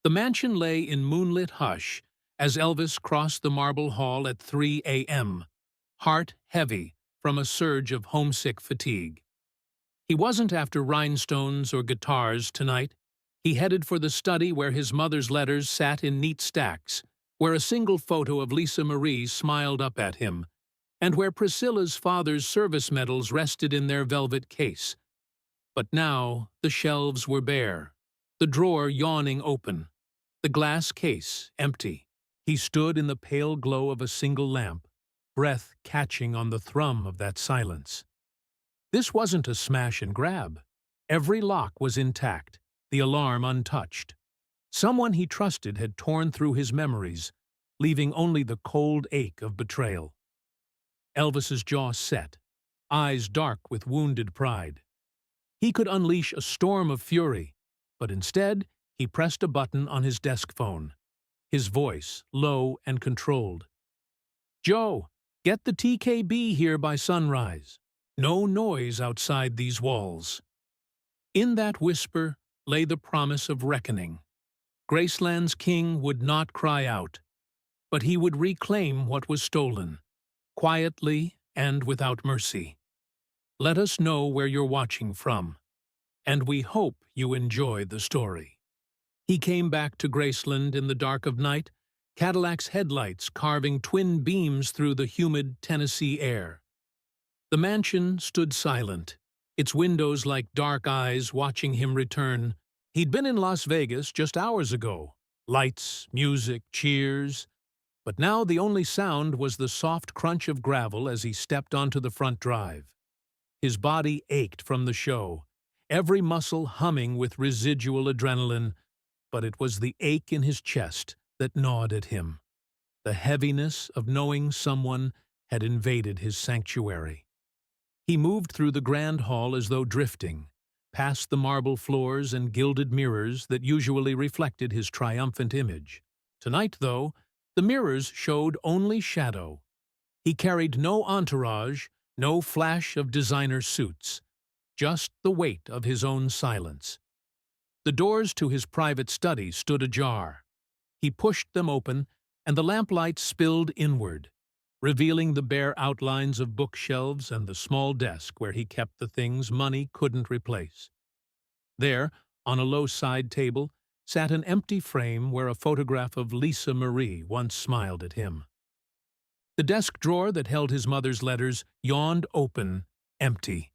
The mansion lay in moonlit hush as Elvis crossed the marble hall at 3 a.m., heart heavy from a surge of homesick fatigue. He wasn't after rhinestones or guitars tonight. He headed for the study where his mother's letters sat in neat stacks, where a single photo of Lisa Marie smiled up at him, and where Priscilla's father's service medals rested in their velvet case. But now the shelves were bare, the drawer yawning open, the glass case empty. He stood in the pale glow of a single lamp, breath catching on the thrum of that silence. This wasn't a smash and grab. Every lock was intact, the alarm untouched. Someone he trusted had torn through his memories, leaving only the cold ache of betrayal. Elvis's jaw set, eyes dark with wounded pride. He could unleash a storm of fury, but instead he pressed a button on his desk phone, his voice low and controlled. "Joe, get the TKB here by sunrise. No noise outside these walls." In that whisper lay the promise of reckoning. Graceland's king would not cry out, but he would reclaim what was stolen, quietly and without mercy. Let us know where you're watching from, and we hope you enjoy the story. He came back to Graceland in the dark of night, Cadillac's headlights carving twin beams through the humid Tennessee air. The mansion stood silent, its windows like dark eyes watching him return. He'd been in Las Vegas just hours ago. Lights, music, cheers. But now the only sound was the soft crunch of gravel as he stepped onto the front drive. His body ached from the show, every muscle humming with residual adrenaline, but it was the ache in his chest that gnawed at him, the heaviness of knowing someone had invaded his sanctuary. He moved through the grand hall as though drifting, past the marble floors and gilded mirrors that usually reflected his triumphant image. Tonight, though, the mirrors showed only shadow. He carried no entourage, no flash of designer suits, just the weight of his own silence. The doors to his private study stood ajar. He pushed them open, and the lamplight spilled inward, revealing the bare outlines of bookshelves and the small desk where he kept the things money couldn't replace. There, on a low side table, sat an empty frame where a photograph of Lisa Marie once smiled at him. The desk drawer that held his mother's letters yawned open, empty.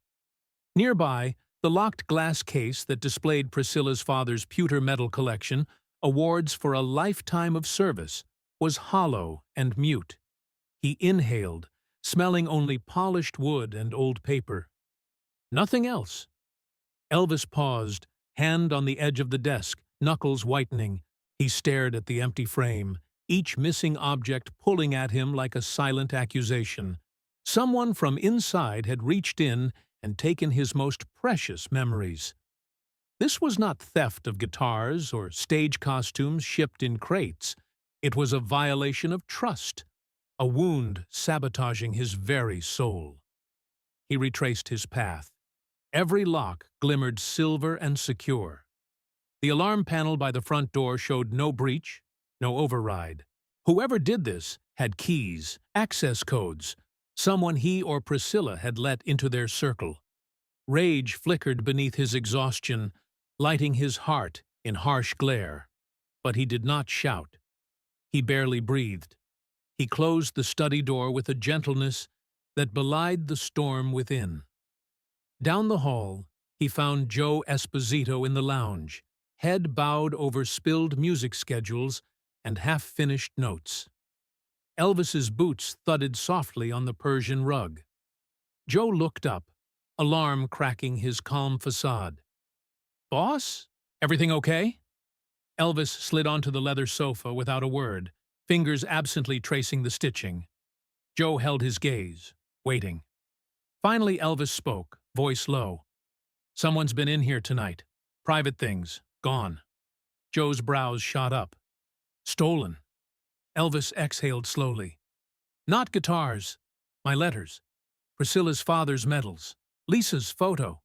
Nearby, the locked glass case that displayed Priscilla's father's pewter medal collection, awards for a lifetime of service, was hollow and mute. He inhaled, smelling only polished wood and old paper. Nothing else. Elvis paused, hand on the edge of the desk, knuckles whitening. He stared at the empty frame, each missing object pulling at him like a silent accusation. Someone from inside had reached in and taken his most precious memories. This was not theft of guitars or stage costumes shipped in crates. It was a violation of trust, a wound sabotaging his very soul. He retraced his path. Every lock glimmered silver and secure. The alarm panel by the front door showed no breach, no override. Whoever did this had keys, access codes, someone he or Priscilla had let into their circle. Rage flickered beneath his exhaustion, lighting his heart in harsh glare. But he did not shout. He barely breathed. He closed the study door with a gentleness that belied the storm within. Down the hall, he found Joe Esposito in the lounge, head bowed over spilled music schedules and half-finished notes. Elvis's boots thudded softly on the Persian rug. Joe looked up, alarm cracking his calm facade. "Boss? Everything okay?" Elvis slid onto the leather sofa without a word, fingers absently tracing the stitching. Joe held his gaze, waiting. Finally Elvis spoke, voice low. "Someone's been in here tonight. Private things. Gone." Joe's brows shot up. "Stolen." Elvis exhaled slowly. "Not guitars. My letters. Priscilla's father's medals. Lisa's photo."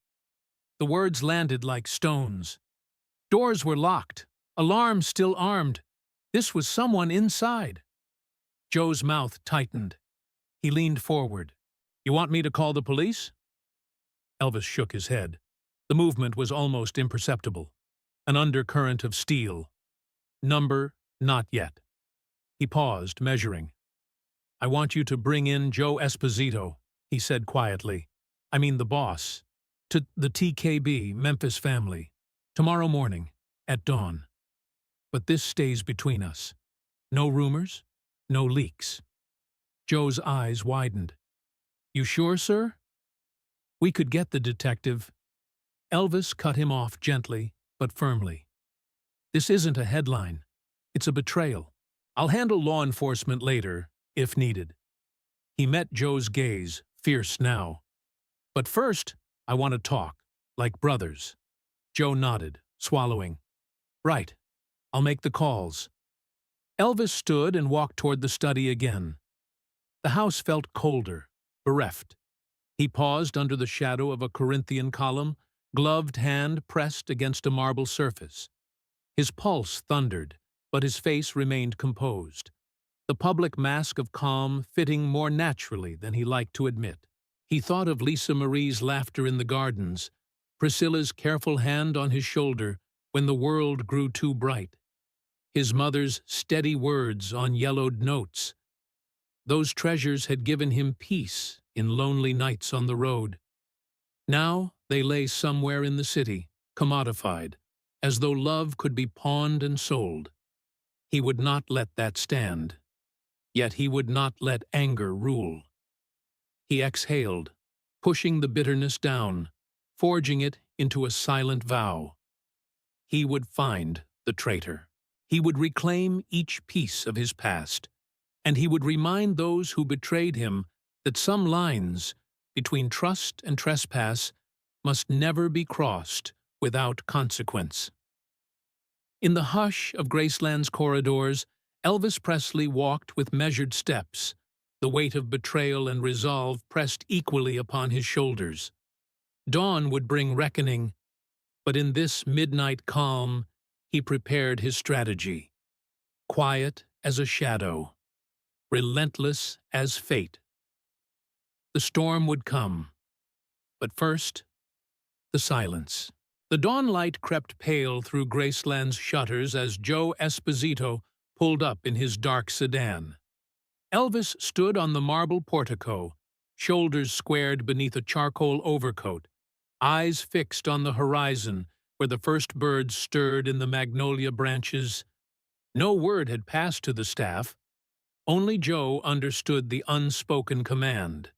The words landed like stones. "Doors were locked. Alarm still armed. This was someone inside. Joe's mouth tightened. He leaned forward. You want me to call the police? Elvis shook his head. The movement was almost imperceptible. An undercurrent of steel. Number, not yet. He paused, measuring. I want you to bring in Joe Esposito, he said quietly. I mean the boss. To the TKB, Memphis family. Tomorrow morning, at dawn. But this stays between us. No rumors, no leaks. Joe's eyes widened. You sure, sir? We could get the detective. Elvis cut him off gently, but firmly. This isn't a headline. It's a betrayal. I'll handle law enforcement later, if needed. He met Joe's gaze, fierce now. But first, I want to talk, like brothers. Joe nodded, swallowing. Right. I'll make the calls. Elvis stood and walked toward the study again. The house felt colder, bereft. He paused under the shadow of a Corinthian column, gloved hand pressed against a marble surface. His pulse thundered, but his face remained composed, the public mask of calm fitting more naturally than he liked to admit. He thought of Lisa Marie's laughter in the gardens, Priscilla's careful hand on his shoulder when the world grew too bright, his mother's steady words on yellowed notes. Those treasures had given him peace in lonely nights on the road. Now they lay somewhere in the city, commodified, as though love could be pawned and sold. He would not let that stand. Yet he would not let anger rule. He exhaled, pushing the bitterness down, forging it into a silent vow. He would find the traitor. He would reclaim each piece of his past, and he would remind those who betrayed him that some lines between trust and trespass must never be crossed without consequence. In the hush of Graceland's corridors, Elvis Presley walked with measured steps, the weight of betrayal and resolve pressed equally upon his shoulders. Dawn would bring reckoning, but in this midnight calm, he prepared his strategy. Quiet as a shadow, relentless as fate. The storm would come, but first, the silence. The dawn light crept pale through Graceland's shutters as Joe Esposito pulled up in his dark sedan. Elvis stood on the marble portico, shoulders squared beneath a charcoal overcoat, eyes fixed on the horizon where the first birds stirred in the magnolia branches. No word had passed to the staff. Only Joe understood the unspoken command.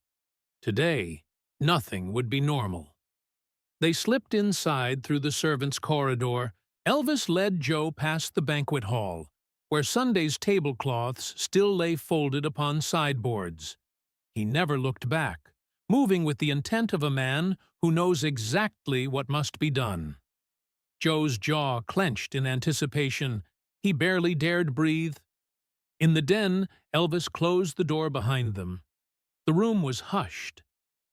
Today, nothing would be normal. They slipped inside through the servants' corridor. Elvis led Joe past the banquet hall, where Sunday's tablecloths still lay folded upon sideboards. He never looked back, moving with the intent of a man who knows exactly what must be done. Joe's jaw clenched in anticipation. He barely dared breathe. In the den, Elvis closed the door behind them. The room was hushed,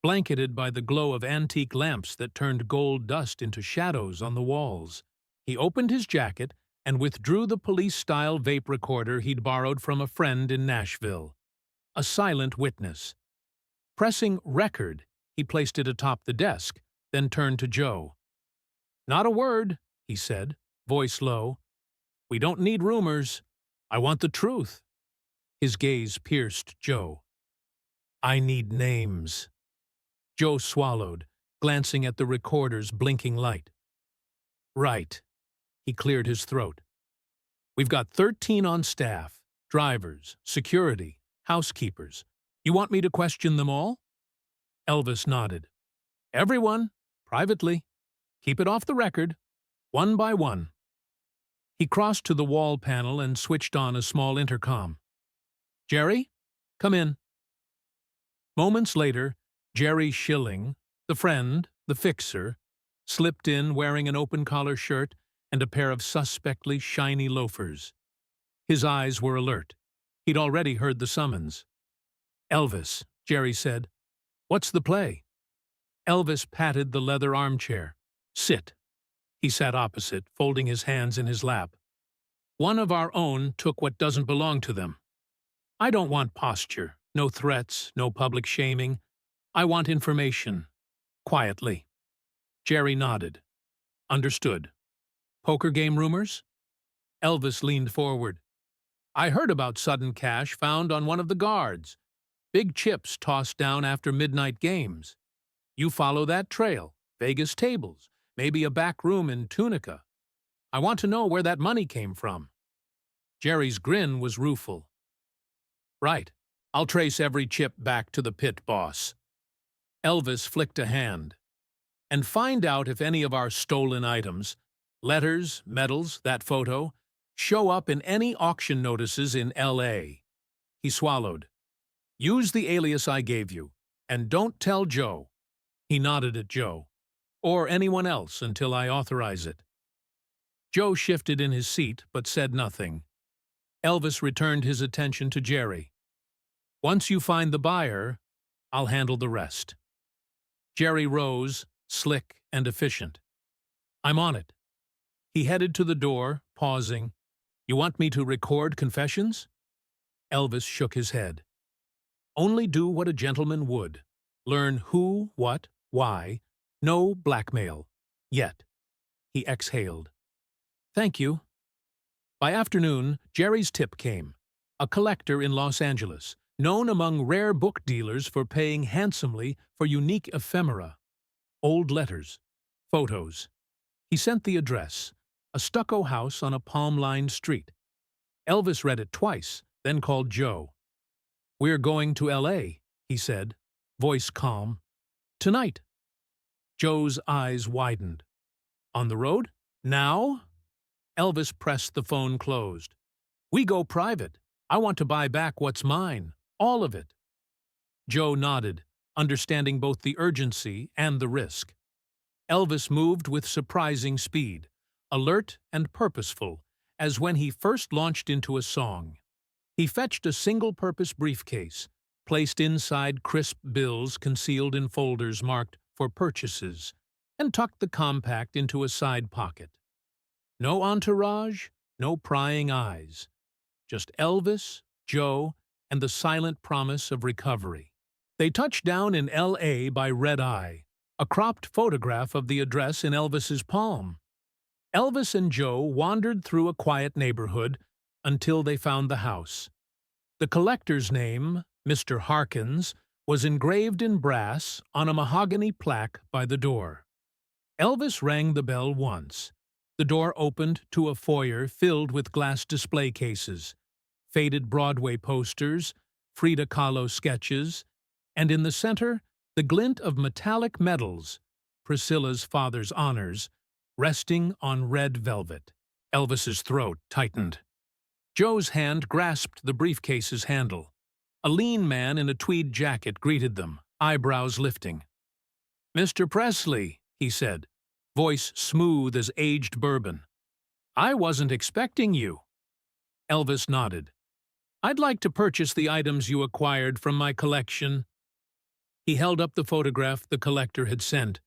blanketed by the glow of antique lamps that turned gold dust into shadows on the walls. He opened his jacket and withdrew the police-style vape recorder he'd borrowed from a friend in Nashville. A silent witness. Pressing record, he placed it atop the desk, then turned to Joe. "Not a word," he said, voice low. "We don't need rumors. I want the truth." His gaze pierced Joe. "I need names." Joe swallowed, glancing at the recorder's blinking light. "Right." He cleared his throat. "We've got 13 on staff, drivers, security, housekeepers. You want me to question them all?" Elvis nodded. "Everyone, privately. Keep it off the record, one by one." He crossed to the wall panel and switched on a small intercom. "Jerry, come in." Moments later, Jerry Schilling, the friend, the fixer, slipped in wearing an open-collar shirt and a pair of suspectly shiny loafers. His eyes were alert. He'd already heard the summons. "Elvis," Jerry said. "What's the play?" Elvis patted the leather armchair. "Sit." He sat opposite, folding his hands in his lap. One of our own took what doesn't belong to them. I don't want posture, no threats, no public shaming. I want information. Quietly. Jerry nodded. Understood. Poker game rumors? Elvis leaned forward. I heard about sudden cash found on one of the guards. Big chips tossed down after midnight games. You follow that trail. Vegas tables. Maybe a back room in Tunica. I want to know where that money came from. Jerry's grin was rueful. Right. I'll trace every chip back to the pit boss. Elvis flicked a hand. And find out if any of our stolen items, letters, medals, that photo, show up in any auction notices in L.A. He swallowed. Use the alias I gave you, and don't tell Joe. He nodded at Joe. Or anyone else until I authorize it. Joe shifted in his seat but said nothing. Elvis returned his attention to Jerry. Once you find the buyer, I'll handle the rest. Jerry rose, slick and efficient. I'm on it. He headed to the door, pausing. You want me to record confessions? Elvis shook his head. Only do what a gentleman would. Learn who, what, why. No blackmail. Yet. He exhaled. Thank you. By afternoon, Jerry's tip came. A collector in Los Angeles, known among rare book dealers for paying handsomely for unique ephemera. Old letters. Photos. He sent the address, a stucco house on a palm-lined street. Elvis read it twice, then called Joe. We're going to L.A., he said, voice calm. Tonight. Joe's eyes widened. On the road? Now? Elvis pressed the phone closed. We go private. I want to buy back what's mine. All of it. Joe nodded, understanding both the urgency and the risk. Elvis moved with surprising speed, alert and purposeful, as when he first launched into a song. He fetched a single-purpose briefcase, placed inside crisp bills concealed in folders marked for purchases, and tucked the compact into a side pocket. No entourage, no prying eyes. Just Elvis, Joe, and the silent promise of recovery. They touched down in L.A. by Red Eye, a cropped photograph of the address in Elvis's palm. Elvis and Joe wandered through a quiet neighborhood until they found the house. The collector's name, Mr. Harkins, was engraved in brass on a mahogany plaque by the door. Elvis rang the bell once. The door opened to a foyer filled with glass display cases, faded Broadway posters, Frida Kahlo sketches, and in the center, the glint of metallic medals, Priscilla's father's honors, resting on red velvet. Elvis's throat tightened. Joe's hand grasped the briefcase's handle. A lean man in a tweed jacket greeted them, eyebrows lifting. Mr. Presley, he said, voice smooth as aged bourbon. I wasn't expecting you. Elvis nodded. I'd like to purchase the items you acquired from my collection. He held up the photograph the collector had sent,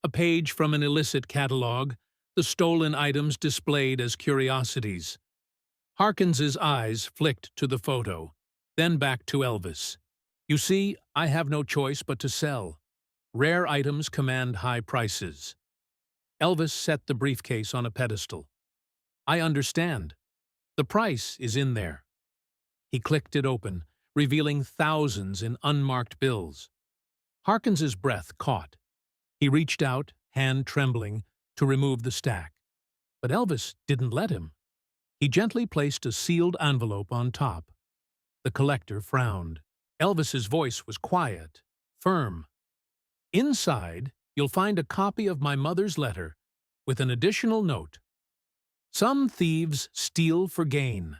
a page from an illicit catalog, the stolen items displayed as curiosities. Harkins's eyes flicked to the photo, then back to Elvis. You see, I have no choice but to sell. Rare items command high prices. Elvis set the briefcase on a pedestal. I understand. The price is in there. He clicked it open, revealing thousands in unmarked bills. Harkins's breath caught. He reached out, hand trembling, to remove the stack. But Elvis didn't let him. He gently placed a sealed envelope on top. The collector frowned. Elvis's voice was quiet, firm. Inside, you'll find a copy of my mother's letter, with an additional note. Some thieves steal for gain.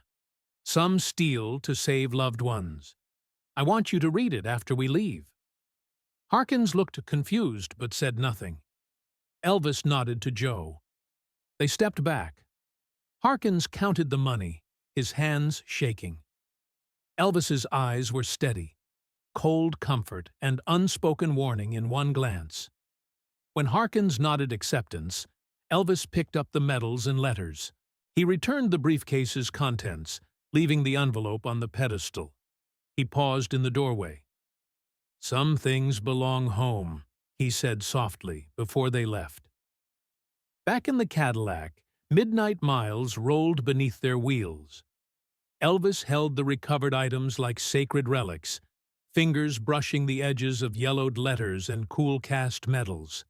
Some steal to save loved ones. I want you to read it after we leave. Harkins looked confused but said nothing. Elvis nodded to Joe. They stepped back. Harkins counted the money, his hands shaking. Elvis's eyes were steady, cold comfort and unspoken warning in one glance. When Harkins nodded acceptance, Elvis picked up the medals and letters. He returned the briefcase's contents, leaving the envelope on the pedestal. He paused in the doorway. "Some things belong home," he said softly before they left. Back in the Cadillac, midnight miles rolled beneath their wheels. Elvis held the recovered items like sacred relics, fingers brushing the edges of yellowed letters and cool cast metals.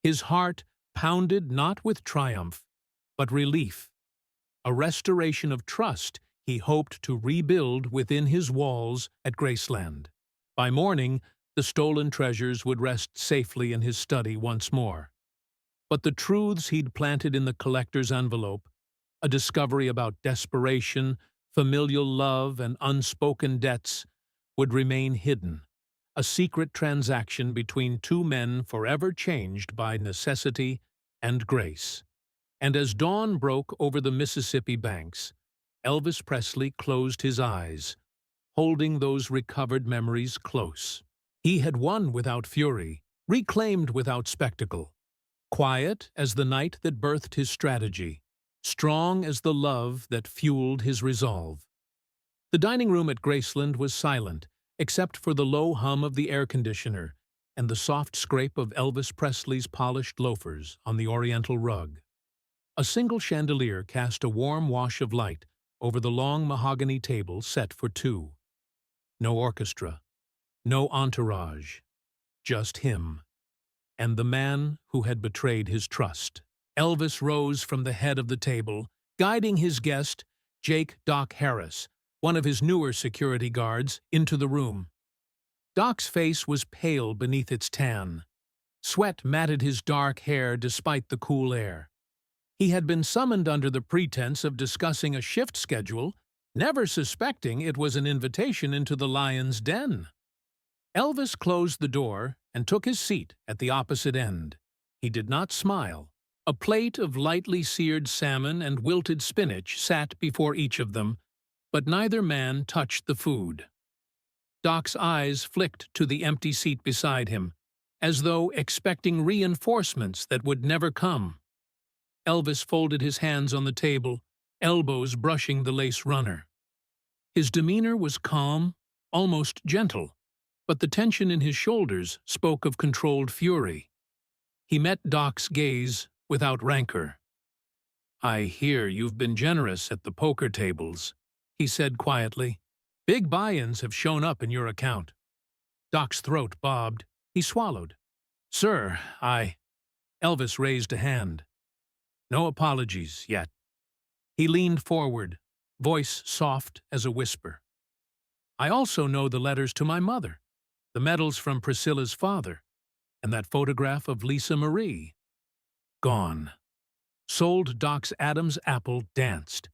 His heart pounded not with triumph, but relief, a restoration of trust he hoped to rebuild within his walls at Graceland. By morning, the stolen treasures would rest safely in his study once more. But the truths he'd planted in the collector's envelope, a discovery about desperation, familial love, and unspoken debts, would remain hidden, a secret transaction between two men forever changed by necessity and grace. And as dawn broke over the Mississippi banks, Elvis Presley closed his eyes, holding those recovered memories close. He had won without fury, reclaimed without spectacle, quiet as the night that birthed his strategy, strong as the love that fueled his resolve. The dining room at Graceland was silent, except for the low hum of the air conditioner and the soft scrape of Elvis Presley's polished loafers on the oriental rug. A single chandelier cast a warm wash of light over the long mahogany table set for two. No orchestra, no entourage, just him, and the man who had betrayed his trust. Elvis rose from the head of the table, guiding his guest, Jake "Doc" Harris, one of his newer security guards, into the room. Doc's face was pale beneath its tan. Sweat matted his dark hair despite the cool air. He had been summoned under the pretense of discussing a shift schedule, never suspecting it was an invitation into the lion's den. Elvis closed the door and took his seat at the opposite end. He did not smile. A plate of lightly seared salmon and wilted spinach sat before each of them, but neither man touched the food. Doc's eyes flicked to the empty seat beside him, as though expecting reinforcements that would never come. Elvis folded his hands on the table, elbows brushing the lace runner. His demeanor was calm, almost gentle, but the tension in his shoulders spoke of controlled fury. He met Doc's gaze without rancor. "I hear you've been generous at the poker tables," he said quietly. "Big buy-ins have shown up in your account." Doc's throat bobbed. He swallowed. "Sir, Elvis raised a hand. "No apologies yet." He leaned forward, voice soft as a whisper. "I also know the letters to my mother, the medals from Priscilla's father, and that photograph of Lisa Marie. Gone." Sold Doc's Adam's apple danced.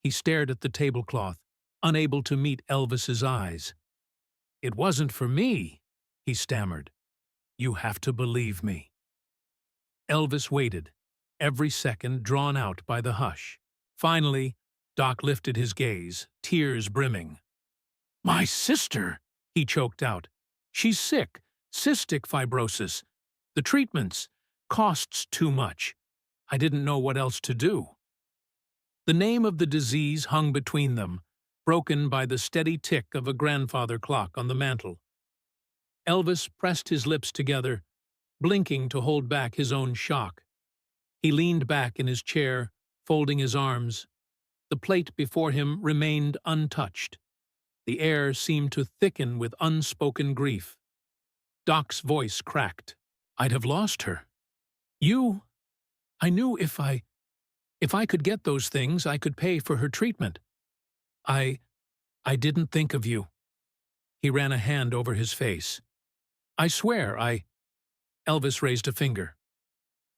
He stared at the tablecloth, unable to meet Elvis's eyes. "It wasn't for me," he stammered. "You have to believe me." Elvis waited, every second drawn out by the hush. Finally, Doc lifted his gaze, tears brimming. "My sister," he choked out. "She's sick, cystic fibrosis. The treatments, costs too much. I didn't know what else to do." The name of the disease hung between them, broken by the steady tick of a grandfather clock on the mantel. Elvis pressed his lips together, blinking to hold back his own shock. He leaned back in his chair, folding his arms. The plate before him remained untouched. The air seemed to thicken with unspoken grief. Doc's voice cracked. "I'd have lost her. I knew if I could get those things, I could pay for her treatment. I didn't think of you." He ran a hand over his face. "I swear, Elvis raised a finger.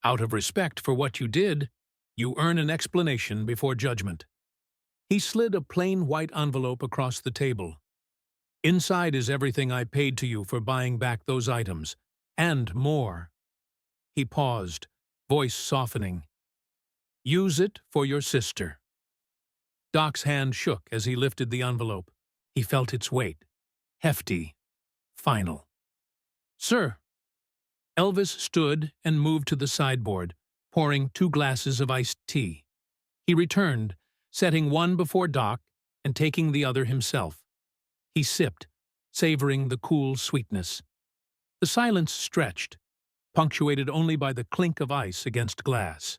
"Out of respect for what you did, you earn an explanation before judgment." He slid a plain white envelope across the table. "Inside is everything I paid to you for buying back those items, and more." He paused, voice softening. "Use it for your sister." Doc's hand shook as he lifted the envelope. He felt its weight. Hefty. Final. "Sir." Elvis stood and moved to the sideboard, pouring 2 glasses of iced tea. He returned, setting one before Doc and taking the other himself. He sipped, savoring the cool sweetness. The silence stretched, punctuated only by the clink of ice against glass.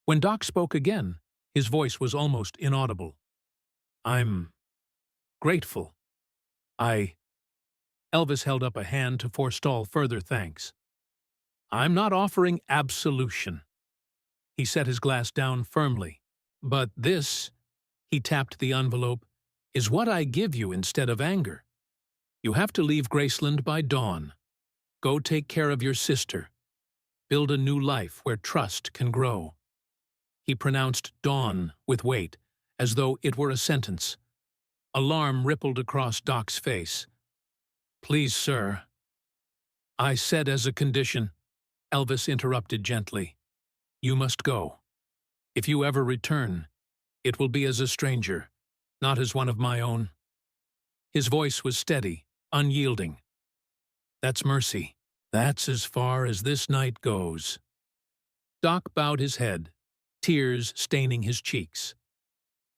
When Doc spoke again, his voice was almost inaudible. "I'm grateful. Elvis held up a hand to forestall further thanks. "I'm not offering absolution." He set his glass down firmly. "But this," he tapped the envelope, "is what I give you instead of anger. You have to leave Graceland by dawn. Go take care of your sister. Build a new life where trust can grow." He pronounced dawn with weight, as though it were a sentence. Alarm rippled across Doc's face. "Please, sir." "I said as a condition," Elvis interrupted gently. "You must go. If you ever return, it will be as a stranger, not as one of my own." His voice was steady, unyielding. "That's mercy. That's as far as this night goes." Doc bowed his head, tears staining his cheeks.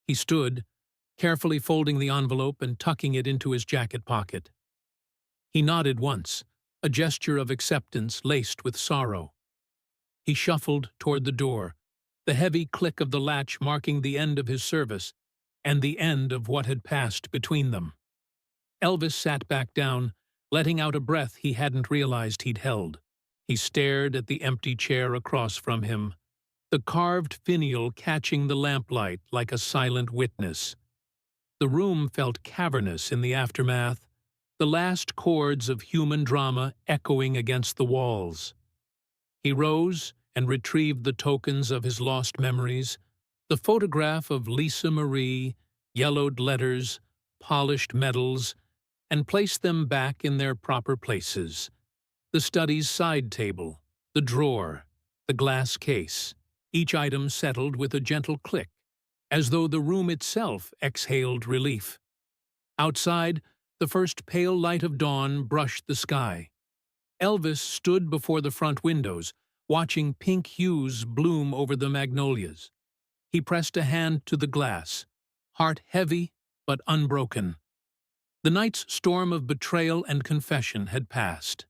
He stood, carefully folding the envelope and tucking it into his jacket pocket. He nodded once, a gesture of acceptance laced with sorrow. He shuffled toward the door, the heavy click of the latch marking the end of his service and the end of what had passed between them. Elvis sat back down, letting out a breath he hadn't realized he'd held. He stared at the empty chair across from him, the carved finial catching the lamplight like a silent witness. The room felt cavernous in the aftermath, the last chords of human drama echoing against the walls. He rose and retrieved the tokens of his lost memories, the photograph of Lisa Marie, yellowed letters, polished medals, and placed them back in their proper places. The study's side table, the drawer, the glass case, each item settled with a gentle click, as though the room itself exhaled relief. Outside, the first pale light of dawn brushed the sky. Elvis stood before the front windows, watching pink hues bloom over the magnolias. He pressed a hand to the glass, heart heavy but unbroken. The night's storm of betrayal and confession had passed.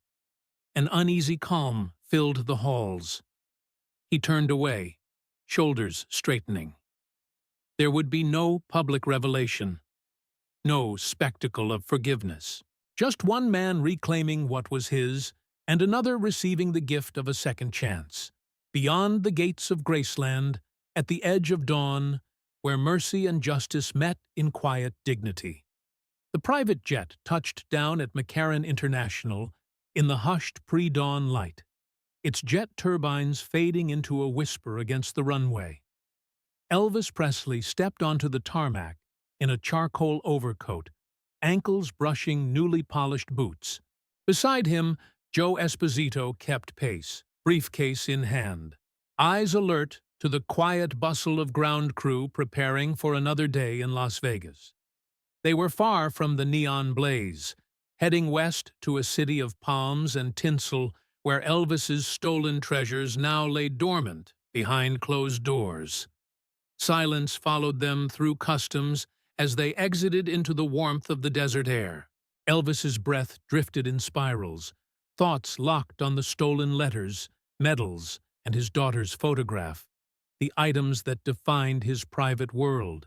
An uneasy calm filled the halls. He turned away, shoulders straightening. There would be no public revelation, no spectacle of forgiveness. Just one man reclaiming what was his, and another receiving the gift of a second chance. Beyond the gates of Graceland, at the edge of dawn, where mercy and justice met in quiet dignity. The private jet touched down at McCarran International in the hushed pre-dawn light, its jet turbines fading into a whisper against the runway. Elvis Presley stepped onto the tarmac in a charcoal overcoat, ankles brushing newly polished boots. Beside him, Joe Esposito kept pace, briefcase in hand, eyes alert to the quiet bustle of ground crew preparing for another day in Las Vegas. They were far from the neon blaze, heading west to a city of palms and tinsel where Elvis's stolen treasures now lay dormant behind closed doors. Silence followed them through customs as they exited into the warmth of the desert air. Elvis's breath drifted in spirals, thoughts locked on the stolen letters, medals, and his daughter's photograph, the items that defined his private world.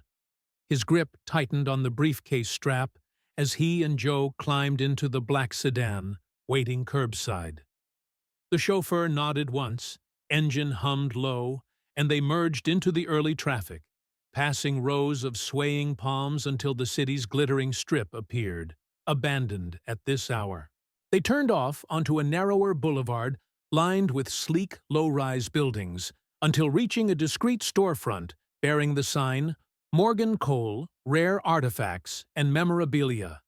His grip tightened on the briefcase strap as he and Joe climbed into the black sedan, waiting curbside. The chauffeur nodded once, engine hummed low, and they merged into the early traffic, passing rows of swaying palms until the city's glittering strip appeared, abandoned at this hour. They turned off onto a narrower boulevard lined with sleek, low-rise buildings, until reaching a discreet storefront bearing the sign, Morgan Cole, Rare Artifacts and Memorabilia.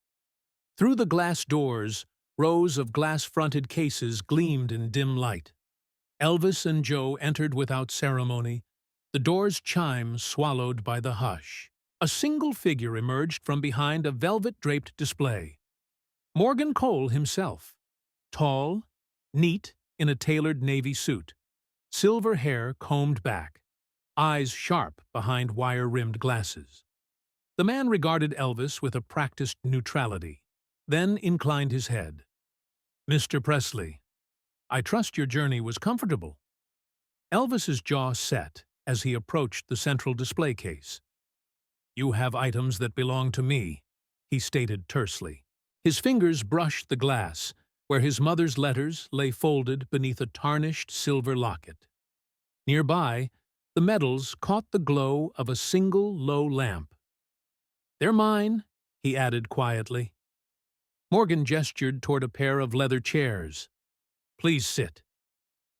Through the glass doors, rows of glass-fronted cases gleamed in dim light. Elvis and Joe entered without ceremony, the door's chime swallowed by the hush. A single figure emerged from behind a velvet-draped display. Morgan Cole himself, tall, neat in a tailored navy suit, silver hair combed back. eyes sharp behind wire-rimmed glasses. The man regarded Elvis with a practiced neutrality, then inclined his head. "Mr. Presley, I trust your journey was comfortable." Elvis's jaw set as he approached the central display case. "You have items that belong to me," he stated tersely. His fingers brushed the glass, where his mother's letters lay folded beneath a tarnished silver locket. Nearby, the medals caught the glow of a single low lamp. "They're mine," he added quietly. Morgan gestured toward a pair of leather chairs. "Please sit."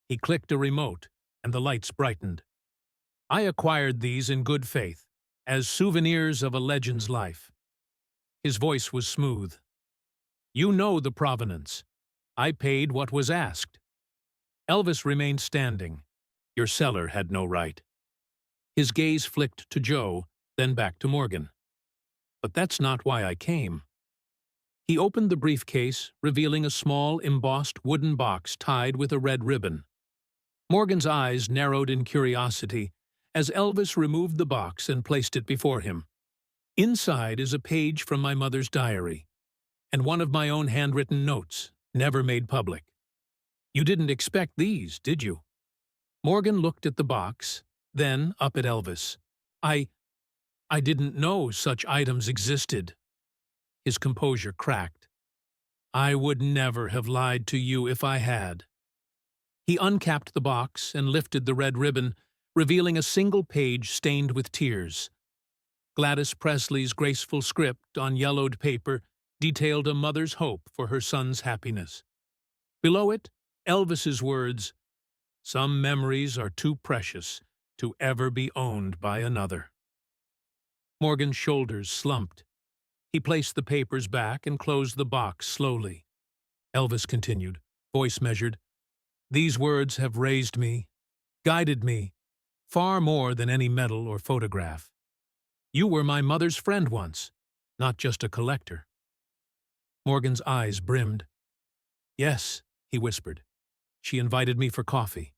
He clicked a remote, and the lights brightened. "I acquired these in good faith, as souvenirs of a legend's life." His voice was smooth. "You know the provenance. I paid what was asked." Elvis remained standing. "Your seller had no right." His gaze flicked to Joe, then back to Morgan. "But that's not why I came." He opened the briefcase, revealing a small, embossed wooden box tied with a red ribbon. Morgan's eyes narrowed in curiosity as Elvis removed the box and placed it before him. "Inside is a page from my mother's diary, and one of my own handwritten notes, never made public. You didn't expect these, did you?" Morgan looked at the box, then up at Elvis. I didn't know such items existed." His composure cracked. "I would never have lied to you if I had." He uncapped the box and lifted the red ribbon, revealing a single page stained with tears. Gladys Presley's graceful script on yellowed paper detailed a mother's hope for her son's happiness. Below it, Elvis's words, "Some memories are too precious to ever be owned by another." Morgan's shoulders slumped. He placed the papers back and closed the box slowly. Elvis continued, voice measured, "These words have raised me, guided me, far more than any medal or photograph. You were my mother's friend once, not just a collector." Morgan's eyes brimmed. "Yes," he whispered. "She invited me for coffee,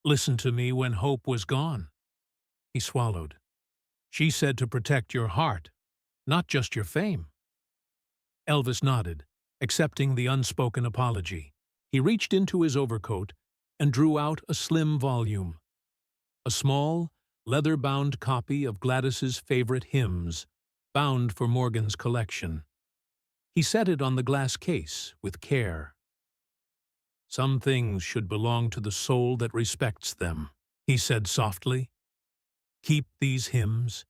listened to me when hope was gone." He swallowed. "She said to protect your heart, not just your fame." Elvis nodded, accepting the unspoken apology. He reached into his overcoat and drew out a slim volume. A small, leather-bound copy of Gladys's favorite hymns, bound for Morgan's collection. He set it on the glass case with care. "Some things should belong to the soul that respects them," he said softly. "Keep these hymns,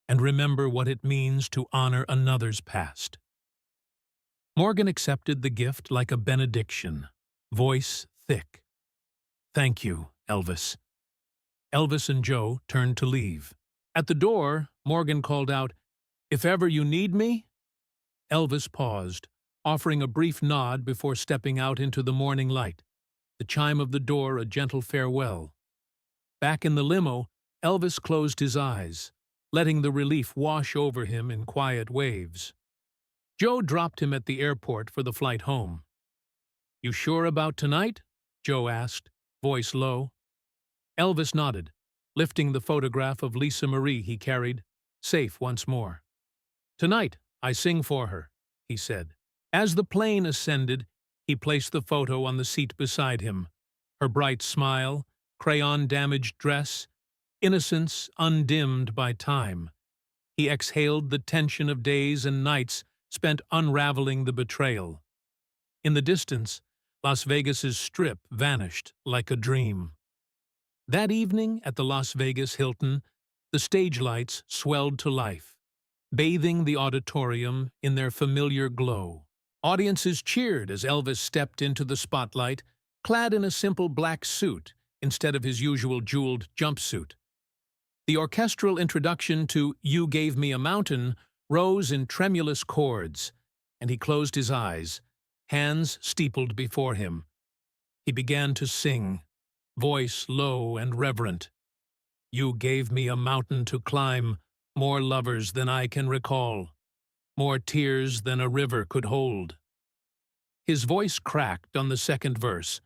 and remember what it means to honor another's past." Morgan accepted the gift like a benediction, voice thick. "Thank you, Elvis." Elvis and Joe turned to leave. At the door, Morgan called out, "If ever you need me?" Elvis paused, offering a brief nod before stepping out into the morning light, the chime of the door a gentle farewell. Back in the limo, Elvis closed his eyes, letting the relief wash over him in quiet waves. Joe dropped him at the airport for the flight home. "You sure about tonight?" Joe asked, voice low. Elvis nodded, lifting the photograph of Lisa Marie he carried, safe once more. "Tonight, I sing for her," he said. As the plane ascended, he placed the photo on the seat beside him. Her bright smile, crayon-damaged dress, innocence undimmed by time. He exhaled the tension of days and nights spent unraveling the betrayal. In the distance, Las Vegas's Strip vanished like a dream. That evening at the Las Vegas Hilton, the stage lights swelled to life, bathing the auditorium in their familiar glow. Audiences cheered as Elvis stepped into the spotlight, clad in a simple black suit instead of his usual jeweled jumpsuit. The orchestral introduction to "You Gave Me a Mountain" rose in tremulous chords, and he closed his eyes, hands steepled before him. He began to sing, voice low and reverent. "You gave me a mountain to climb, more lovers than I can recall, more tears than a river could hold." His voice cracked on the second verse,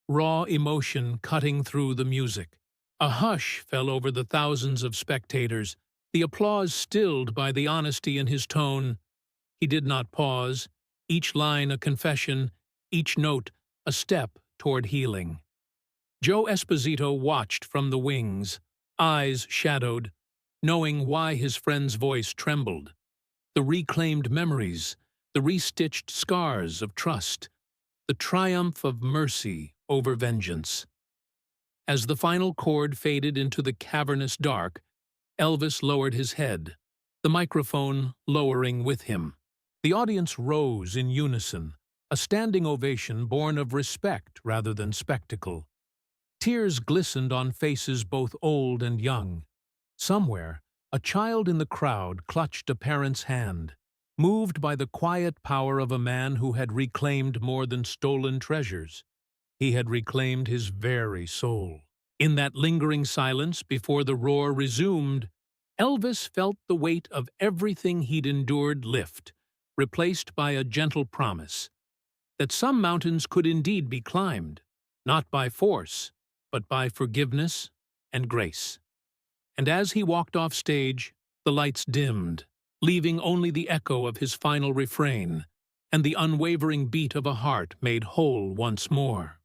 raw emotion cutting through the music. A hush fell over the thousands of spectators, the applause stilled by the honesty in his tone. He did not pause, each line a confession, each note a step toward healing. Joe Esposito watched from the wings, eyes shadowed, knowing why his friend's voice trembled. The reclaimed memories, the restitched scars of trust, the triumph of mercy over vengeance. As the final chord faded into the cavernous dark, Elvis lowered his head, the microphone lowering with him. The audience rose in unison, a standing ovation born of respect rather than spectacle. Tears glistened on faces both old and young. Somewhere, a child in the crowd clutched a parent's hand, moved by the quiet power of a man who had reclaimed more than stolen treasures. He had reclaimed his very soul. In that lingering silence before the roar resumed, Elvis felt the weight of everything he'd endured lift, replaced by a gentle promise that some mountains could indeed be climbed, not by force, but by forgiveness and grace. And as he walked off stage, the lights dimmed, leaving only the echo of his final refrain and the unwavering beat of a heart made whole once more.